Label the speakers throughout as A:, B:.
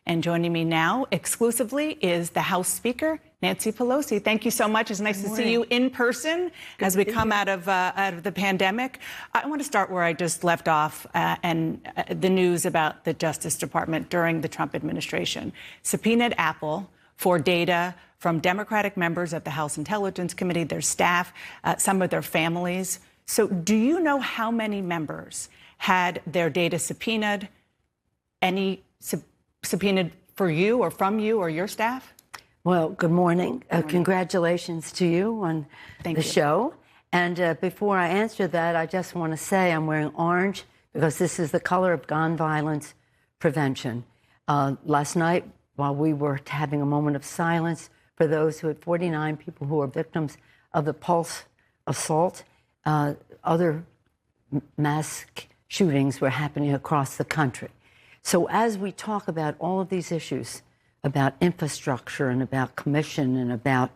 A: And joining me now exclusively is the House Speaker, Nancy Pelosi. Thank you so much. It's nice to see you in person as we come out of the pandemic. I want to start where I just left off and the news about the Justice Department during the Trump administration. Subpoenaed Apple for data from Democratic members of the House Intelligence Committee, their staff, some of their families. So do you know how many members had their data subpoenaed? Any subpoenaed for you or from you or your staff?
B: Well, good morning. Congratulations to you on the show. And before I answer that, I just want to say I'm wearing orange because this is the color of gun violence prevention. Last night, while we were having a moment of silence for those who had 49 people who were victims of the Pulse assault, other mass shootings were happening across the country. So as we talk about all of these issues, about infrastructure and about commission and about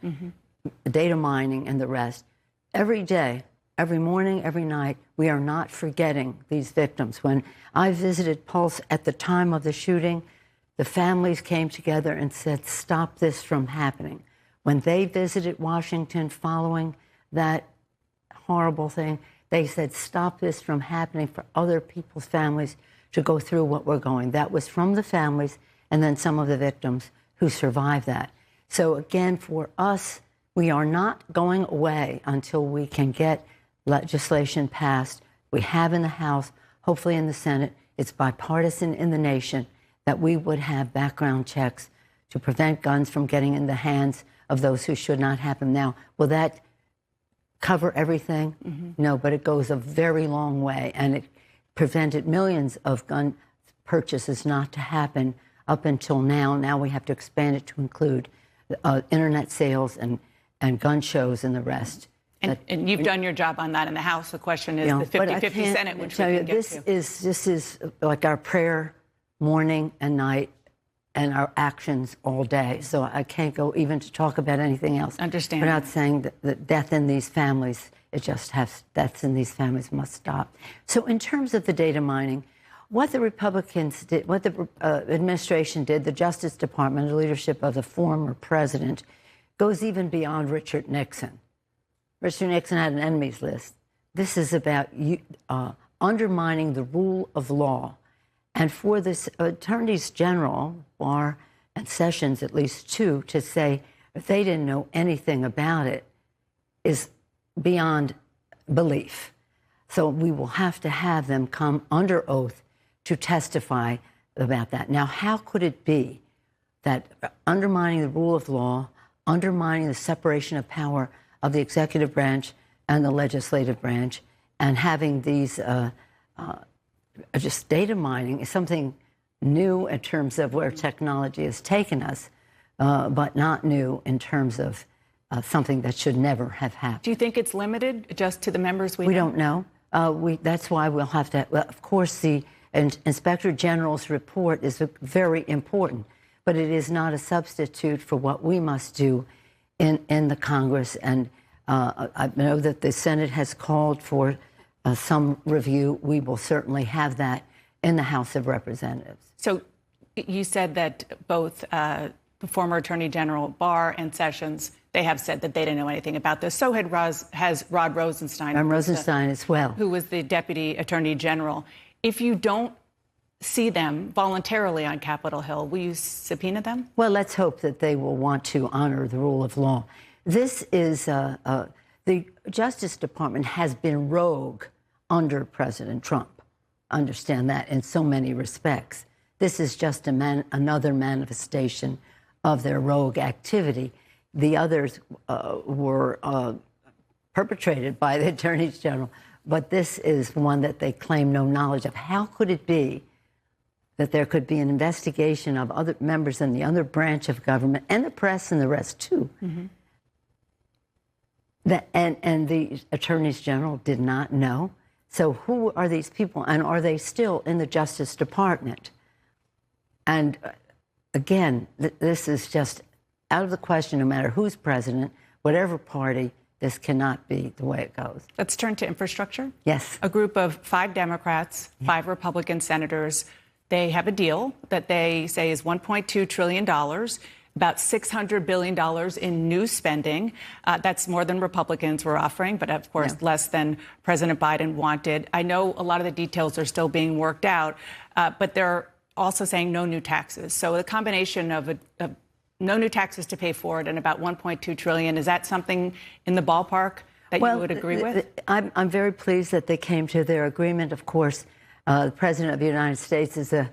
B: data mining and the rest, every day, every morning, every night, we are not forgetting these victims. When I visited Pulse at the time of the shooting, the families came together and said, stop this from happening. When they visited Washington following that horrible thing, they said, stop this from happening for other people's families to go through what we're going. That was from the families and then some of the victims who survived that. So again, for us, we are not going away until we can get legislation passed. We have in the House, hopefully in the Senate, it's bipartisan in the nation, that we would have background checks to prevent guns from getting in the hands of those who should not have them. Now, will that cover everything? No, but it goes a very long way, and it prevented millions of gun purchases not to happen up until now. Now we have to expand it to include internet sales and gun shows and the rest.
A: And you've done your job on that in the House. The question is the 50-50 Senate, which we can get to.
B: This is like our prayer morning and night and our actions all day. So I can't go even to talk about anything else.
A: Understand.
B: Without saying that the death in these families, it just has, deaths in these families must stop. So in terms of the data mining, what the Republicans did, what the administration did, the Justice Department, the leadership of the former president, goes even beyond Richard Nixon. Richard Nixon had an enemies list. This is about undermining the rule of law. And for this attorneys general, Barr and Sessions, at least two, to say if they didn't know anything about it is beyond belief. So we will have to have them come under oath to testify about that. Now, how could it be that undermining the rule of law, undermining the separation of power of the executive branch and the legislative branch, and having these just data mining is something new in terms of where technology has taken us, but not new in terms of something that should never have happened.
A: Do you think it's limited just to the members we know?
B: We don't know. That's why we'll have to, of course, the Inspector General's report is very important, but it is not a substitute for what we must do in the Congress. And I know that the Senate has called for some review. We will certainly have that in the House of Representatives.
A: So you said that both the former Attorney General Barr and Sessions, they have said that they didn't know anything about this. So has Rod Rosenstein.
B: And Rosenstein as well.
A: Who was the Deputy Attorney General. If you don't see them voluntarily on Capitol Hill, will you subpoena them?
B: Well, let's hope that they will want to honor the rule of law. This is, the Justice Department has been rogue under President Trump. Understand that in so many respects. This is just another manifestation of their rogue activity. The others were perpetrated by the attorneys general, but this is one that they claim no knowledge of. How could it be that there could be an investigation of other members in the other branch of government and the press and the rest too? And the attorneys general did not know. So who are these people, and are they still in the Justice Department? And again, this is just out of the question, no matter who's president, whatever party. This cannot be the way it goes.
A: Let's turn to infrastructure.
B: Yes.
A: A group of 5 Democrats, 5 Republican senators They have a deal that they say is $1.2 trillion, about $600 billion in new spending. That's more than Republicans were offering, but of course less than President Biden wanted. I know a lot of the details are still being worked out, but they're also saying no new taxes. So the combination of no new taxes to pay for it and about $1.2 trillion, is that something in the ballpark that you would agree with?
B: I'm very pleased that they came to their agreement. Of course, the President of the United States is a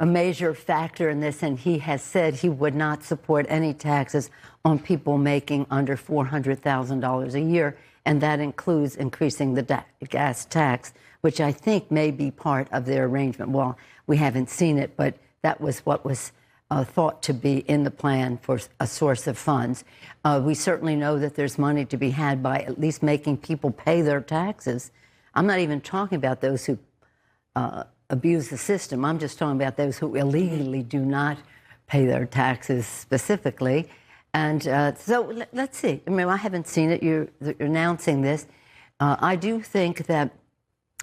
B: major factor in this, and he has said he would not support any taxes on people making under $400,000 a year, and that includes increasing the gas tax, which I think may be part of their arrangement. Well, we haven't seen it, but that was what was thought to be in the plan for a source of funds. We certainly know that there's money to be had by at least making people pay their taxes. I'm not even talking about those who abuse the system. I'm just talking about those who illegally do not pay their taxes specifically. And so let's see. I mean, I haven't seen it. You're announcing this. I do think that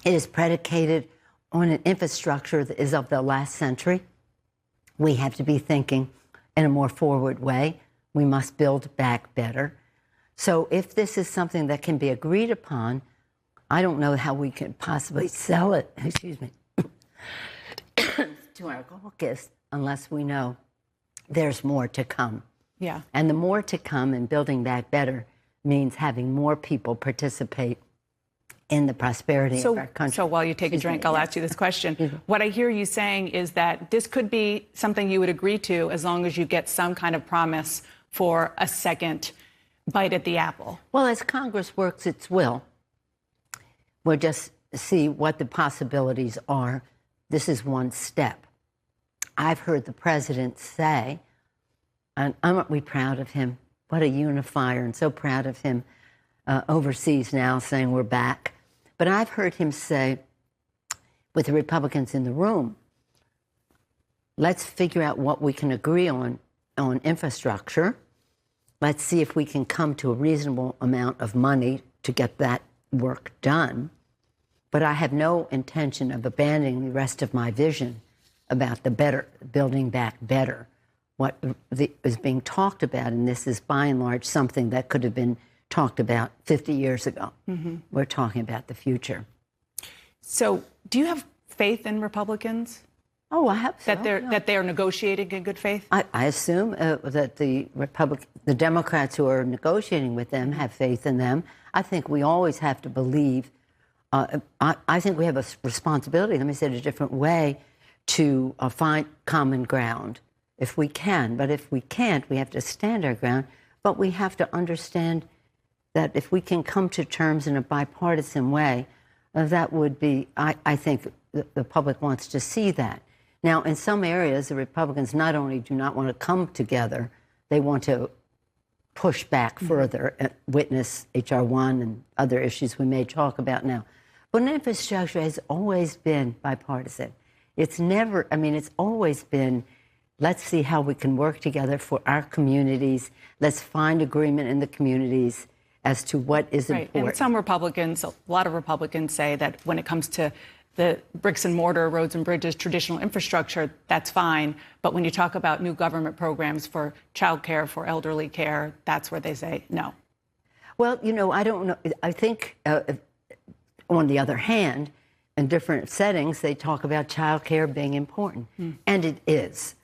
B: it is predicated on an infrastructure that is of the last century. We have to be thinking in a more forward way. We must build back better. So if this is something that can be agreed upon, I don't know how we can possibly sell it, excuse me, to our caucus unless we know there's more to come.
A: Yeah.
B: And the more to come in building back better means having more people participate in the prosperity of our country.
A: So while you take a drink, I'll ask you this question. What I hear you saying is that this could be something you would agree to as long as you get some kind of promise for a second bite at the apple.
B: Well, as Congress works its will, we'll just see what the possibilities are. This is one step. I've heard the president say, and aren't we proud of him? What a unifier, and so proud of him overseas now, saying we're back. But I've heard him say, with the Republicans in the room, let's figure out what we can agree on infrastructure. Let's see if we can come to a reasonable amount of money to get that work done. But I have no intention of abandoning the rest of my vision about the better, building back better. What is being talked about, and this is by and large something that could have been talked about 50 years ago. We're talking about the future.
A: So do you have faith in Republicans?
B: Oh, I have so.
A: That they're negotiating in good faith?
B: I assume that the Democrats who are negotiating with them have faith in them. I think we always have to believe. I think we have a responsibility, let me say it a different way, to find common ground if we can. But if we can't, we have to stand our ground. But we have to understand that if we can come to terms in a bipartisan way, that would be, I think the public wants to see that. Now, in some areas, the Republicans not only do not want to come together, they want to push back further, witness H.R. 1 and other issues we may talk about now. But infrastructure has always been bipartisan. It's never, I mean, it's always been, let's see how we can work together for our communities. Let's find agreement in the communities as to what is important.
A: And some Republicans, a lot of Republicans say that when it comes to the bricks and mortar, roads and bridges, traditional infrastructure, that's fine. But when you talk about new government programs for child care, for elderly care, that's where they say no.
B: Well, you know, I don't know. I think, on the other hand, in different settings, they talk about child care being important. And it is.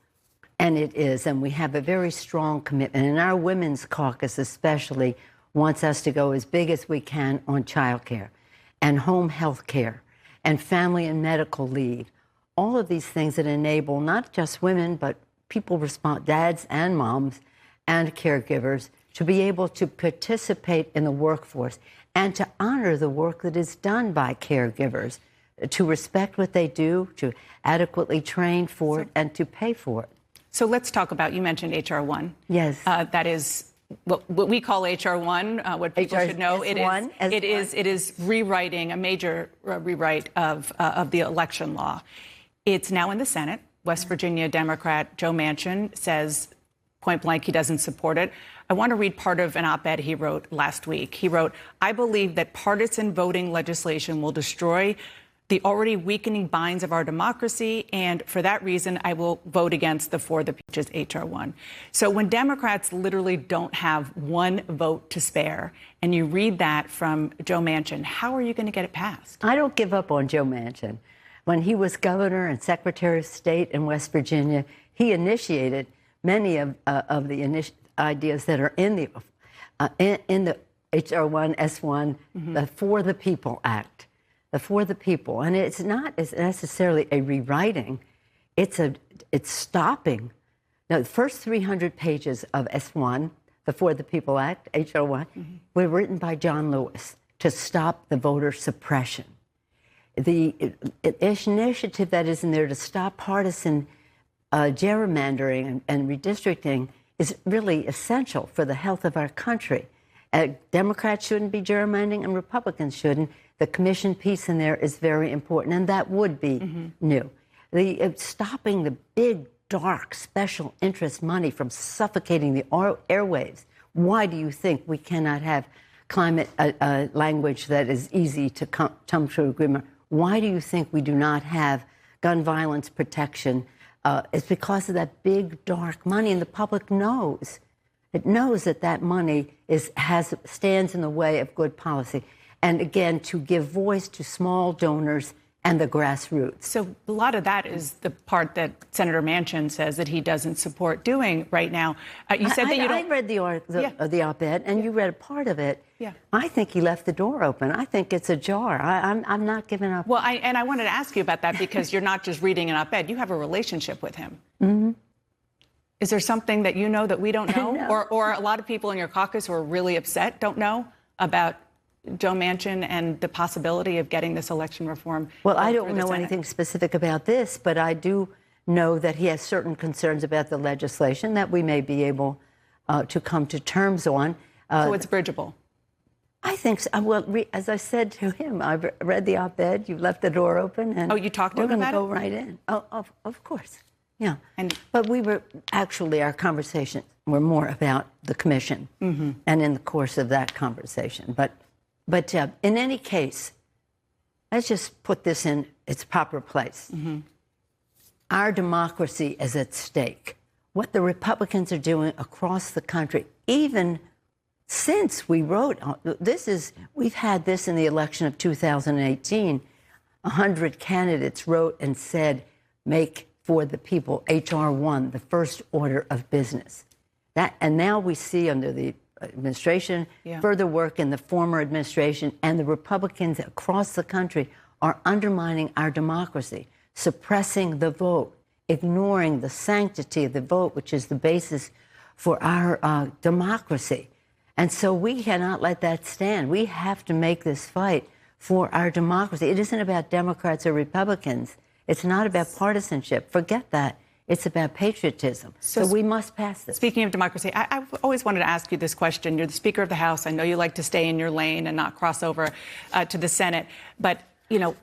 B: And it is. And we have a very strong commitment. And our Women's Caucus especially wants us to go as big as we can on child care and home health care and family and medical leave. All of these things that enable not just women, but people, dads and moms and caregivers, to be able to participate in the workforce and to honor the work that is done by caregivers, to respect what they do, to adequately train for it, and to pay for it.
A: So let's talk about, you mentioned H.R. 1.
B: Yes.
A: That is what we call H.R. 1, what people should know. It is rewriting, a major rewrite of the election law. It's now in the Senate. West Virginia Democrat Joe Manchin says point blank he doesn't support it. I want to read part of an op-ed he wrote last week. He wrote, "I believe that partisan voting legislation will destroy the already weakening binds of our democracy, and for that reason, I will vote against the For the Peaches H.R. 1. So when Democrats literally don't have one vote to spare, and you read that from Joe Manchin, how are you going to get it passed?
B: I don't give up on Joe Manchin. When he was governor and Secretary of State in West Virginia, he initiated many of the ideas that are in the H.R. 1, S1, the For the People Act. For the people, and it's not necessarily a rewriting, it's stopping. Now, the first 300 pages of S1, the For the People Act, H.R. 1, were written by John Lewis to stop the voter suppression. The initiative that is in there to stop partisan gerrymandering and redistricting is really essential for the health of our country. Democrats shouldn't be gerrymandering and Republicans shouldn't. The commission piece in there is very important, and that would be new. Stopping the big, dark, special interest money from suffocating the airwaves. Why do you think we cannot have climate language that is easy to come to agreement? Why do you think we do not have gun violence protection? It's because of that big, dark money, and the public knows. It knows that that money stands in the way of good policy. And again, to give voice to small donors and the grassroots. So
A: a lot of that is the part that Senator Manchin says that he doesn't support doing right now. You said that you don't...
B: I read the op-ed, and you read a part of it.
A: Yeah.
B: I think he left the door open. I think it's ajar. I'm not giving up.
A: Well, I wanted to ask you about that because you're not just reading an op-ed. You have a relationship with him.
B: Mm-hmm.
A: Is there something that you know that we don't know?
B: No.
A: Or a lot of people in your caucus who are really upset don't know about Joe Manchin and the possibility of getting this election reform?
B: Well, I don't know anything specific about this, but I do know that he has certain concerns about the legislation that we may be able to come to terms on.
A: So it's bridgeable?
B: I think so. Well, as I said to him, I've read the op-ed, you left the door open. And
A: you talked to him about it?
B: We're going to go right in. Oh, of course. Yeah. But our conversations were more about the commission and in the course of that conversation. But in any case, let's just put this in its proper place. Our democracy is at stake. What the Republicans are doing across the country, even since we wrote, we've had this in the election of 2018. 100 candidates wrote and said, make For the People H.R. 1 the first order of business. And now we see under the administration, further work in the former administration, and the Republicans across the country are undermining our democracy, suppressing the vote, ignoring the sanctity of the vote, which is the basis for our democracy. And so we cannot let that stand. We have to make this fight for our democracy. It isn't about Democrats or Republicans. It's not about partisanship. Forget that. It's about patriotism. So we must pass this.
A: Speaking of democracy, I've always wanted to ask you this question. You're the Speaker of the House. I know you like to stay in your lane and not cross over to the Senate. But, you know,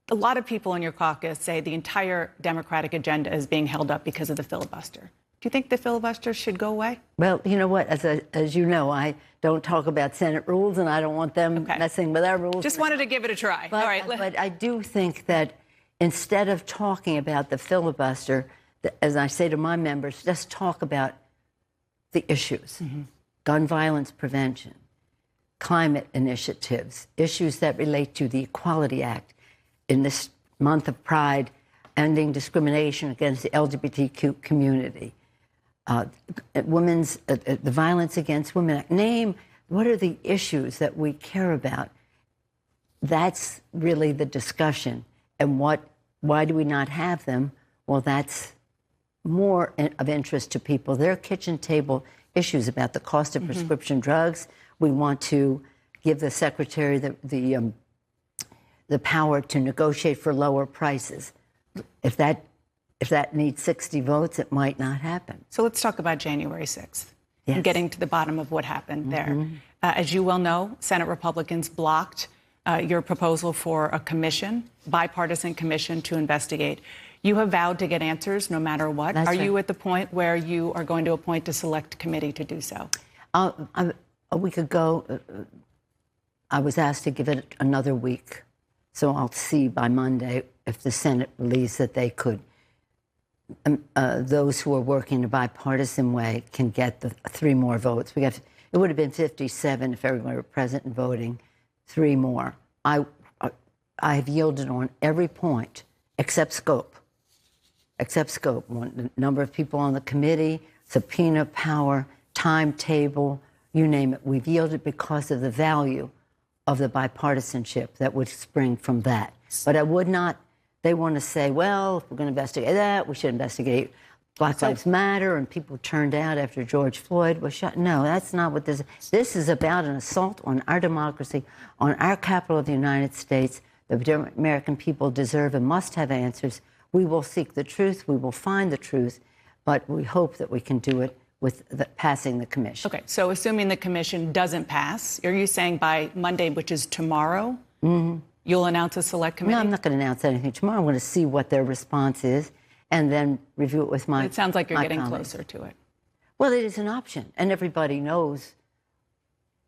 A: a lot of people in your caucus say the entire Democratic agenda is being held up because of the filibuster. Do you think the filibuster should go away?
B: Well, you know what? As you know, I don't talk about Senate rules, and I don't want them messing with our rules.
A: Just wanted to give it a try.
B: But,
A: all right.
B: But I do think that instead of talking about the filibuster, as I say to my members, just talk about the issues. Gun violence prevention, climate initiatives, issues that relate to the Equality Act. In this month of Pride, ending discrimination against the LGBTQ community. The Violence Against Women Act. Name what are the issues that we care about. That's really the discussion. And why do we not have them? Well, that's more of interest to people. There are kitchen table issues about the cost of prescription drugs. We want to give the secretary the power to negotiate for lower prices. If that needs 60 votes, it might not happen.
A: So let's talk about January 6th and getting to the bottom of what happened there. As you well know, Senate Republicans blocked your proposal for a commission, bipartisan commission to investigate. You have vowed to get answers no matter what. Are you at the point where you are going to appoint a select committee to do so?
B: A week ago, I was asked to give it another week So I'll see by Monday if the Senate believes that they could, those who are working in a bipartisan way can get the 3 more votes. It would have been 57 if everyone were present and voting. 3 more. I have yielded on every point except scope. Except scope. The number of people on the committee, subpoena power, timetable, you name it. We've yielded because of the value of the bipartisanship that would spring from that. But I would not, they want to say, well, if we're going to investigate that, we should investigate Black Lives Matter, and people turned out after George Floyd was shot. No, that's not what this is. This is about an assault on our democracy, on our capital of the United States. The American people deserve and must have answers. We will seek the truth. We will find the truth. But we hope that we can do it with passing the commission.
A: Okay, so assuming the commission doesn't pass, are you saying by Monday, which is tomorrow, you'll announce a select committee?
B: No, I'm not going to announce anything tomorrow. I'm going to see what their response is and then review it with my
A: It sounds like you're getting
B: colleagues.
A: closer to it.
B: Well, it is an option, and everybody knows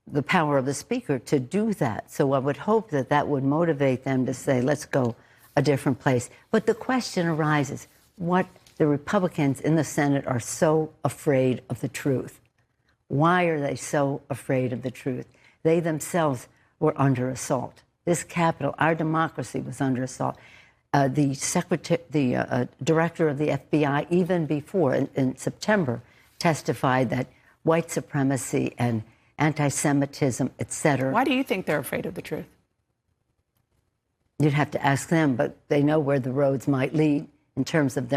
B: the power of the speaker to do that. So I would hope that that would motivate them to say, let's go a different place. But the question arises, what the Republicans in the Senate are so afraid of the truth. Why are they so afraid of the truth? They themselves were under assault. This capital, our democracy, was under assault. The director of the FBI, even before, in September, testified that white supremacy and anti-Semitism, et cetera.
A: Why do you think they're afraid of the truth?
B: You'd have to ask them, but they know where the roads might lead in terms of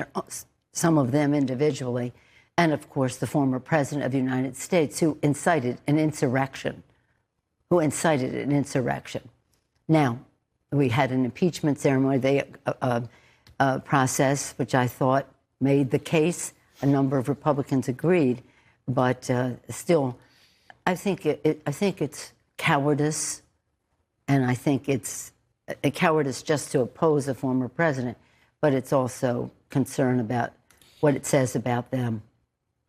B: some of them individually, and of course the former president of the United States who incited an insurrection. Now, we had an impeachment ceremony, process, which I thought made the case. A number of Republicans agreed, but still, I think it's cowardice, and I think it's a cowardice just to oppose a former president, but it's also concern about what it says about them.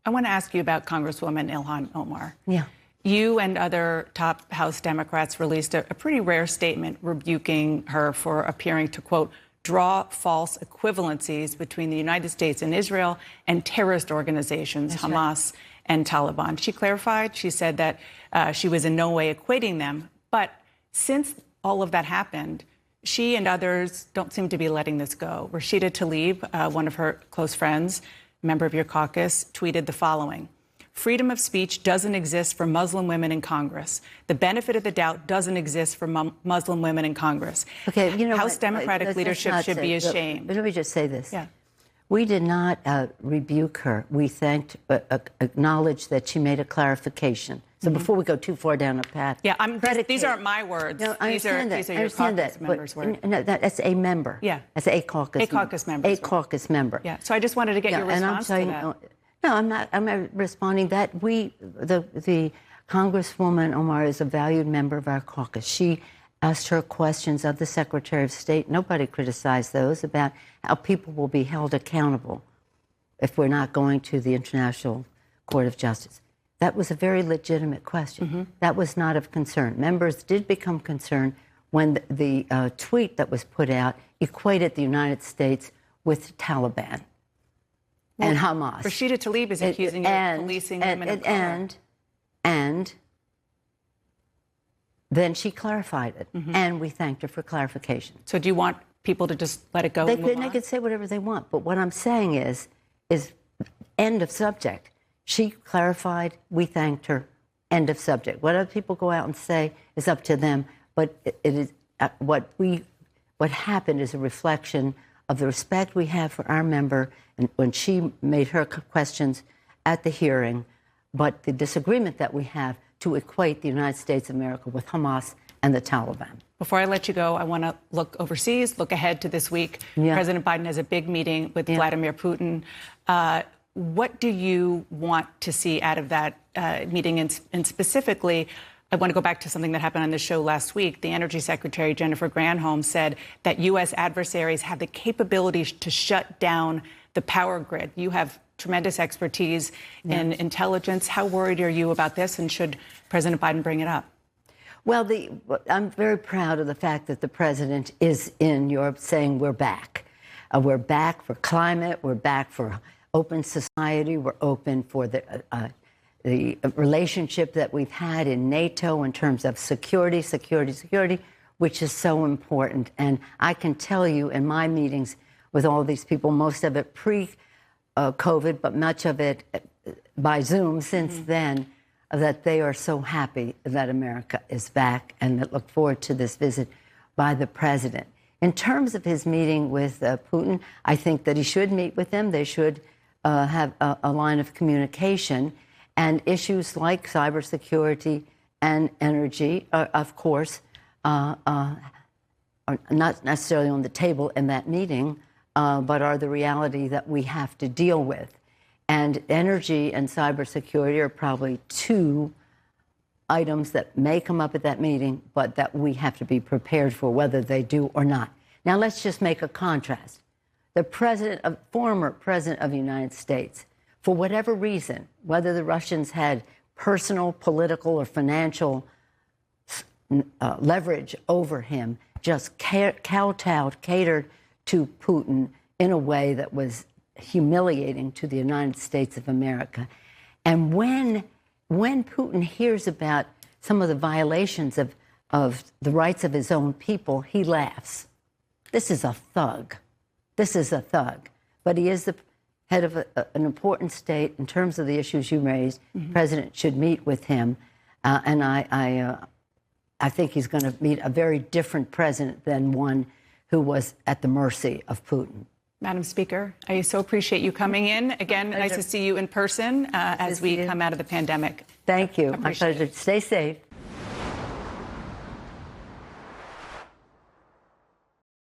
A: I want to ask you about Congresswoman Ilhan Omar.
B: Yeah.
A: You and other top House Democrats released a pretty rare statement rebuking her for appearing to, quote, draw false equivalencies between the United States and Israel and terrorist organizations,
B: That's
A: Hamas and Taliban. She clarified, she said that she was in no way equating them. But since all of that happened, she and others don't seem to be letting this go. Rashida Tlaib, one of her close friends, member of your caucus, tweeted the following. Freedom of speech doesn't exist for Muslim women in Congress. The benefit of the doubt doesn't exist for Muslim women in Congress.
B: Okay, you know,
A: House Democratic leadership should be ashamed.
B: But let me just say this.
A: Yeah.
B: We did not rebuke her. We thanked, acknowledged that she made a clarification. So before we go too far down a path,
A: yeah, these aren't my words.
B: No, I
A: these are your caucus members' words.
B: No, that's a member.
A: Yeah,
B: that's a caucus.
A: A caucus member.
B: A caucus member.
A: Yeah. So I just wanted to get your response to that.
B: No, I'm not. I'm not responding. That the Congresswoman Omar is a valued member of our caucus. She asked her questions of the Secretary of State. Nobody criticized those about how people will be held accountable if we're not going to the International Court of Justice. That was a very legitimate question. Mm-hmm. That was not of concern. Members did become concerned when the tweet that was put out equated the United States with Taliban and Hamas.
A: Rashida Tlaib is accusing you of policing women of color.
B: And then she clarified it, and we thanked her for clarification.
A: So do you want people to just let it go and move on?
B: They could say whatever they want, but what I'm saying is end of subject. She clarified, we thanked her, end of subject. What other people go out and say is up to them, but it is what happened is a reflection of the respect we have for our member and when she made her questions at the hearing, but the disagreement that we have to equate the United States of America with Hamas and the Taliban.
A: Before I let you go, I want to look overseas, look ahead to this week.
B: Yeah.
A: President Biden has a big meeting with Vladimir Putin. What do you want to see out of that meeting? And specifically, I want to go back to something that happened on the show last week. The Energy Secretary, Jennifer Granholm, said that U.S. adversaries have the capability to shut down the power grid. You have tremendous expertise in intelligence. How worried are you about this, and should President Biden bring it up?
B: Well, I'm very proud of the fact that the president is in Europe saying we're back. We're back for climate. We're back for open society. We're open for the relationship that we've had in NATO in terms of security, which is so important. And I can tell you in my meetings with all these people, most of it pre-COVID, but much of it by Zoom since then, that they are so happy that America is back and that look forward to this visit by the president. In terms of his meeting with Putin, I think that he should meet with him. They should have a line of communication, and issues like cybersecurity and energy, of course, are not necessarily on the table in that meeting, but are the reality that we have to deal with. And energy and cybersecurity are probably two items that may come up at that meeting, but that we have to be prepared for whether they do or not. Now, let's just make a contrast. The former president of the United States, for whatever reason, whether the Russians had personal, political, or financial leverage over him, just kowtowed, catered to Putin in a way that was humiliating to the United States of America. And when Putin hears about some of the violations of the rights of his own people, he laughs. This is a thug. This is a thug. But he is the head of an important state in terms of the issues you raised. The president should meet with him. And I think he's going to meet a very different president than one who was at the mercy of Putin.
A: Madam Speaker, I so appreciate you coming in. Again, nice to see you in person as we come out of the pandemic.
B: Thank you. My pleasure. Stay safe.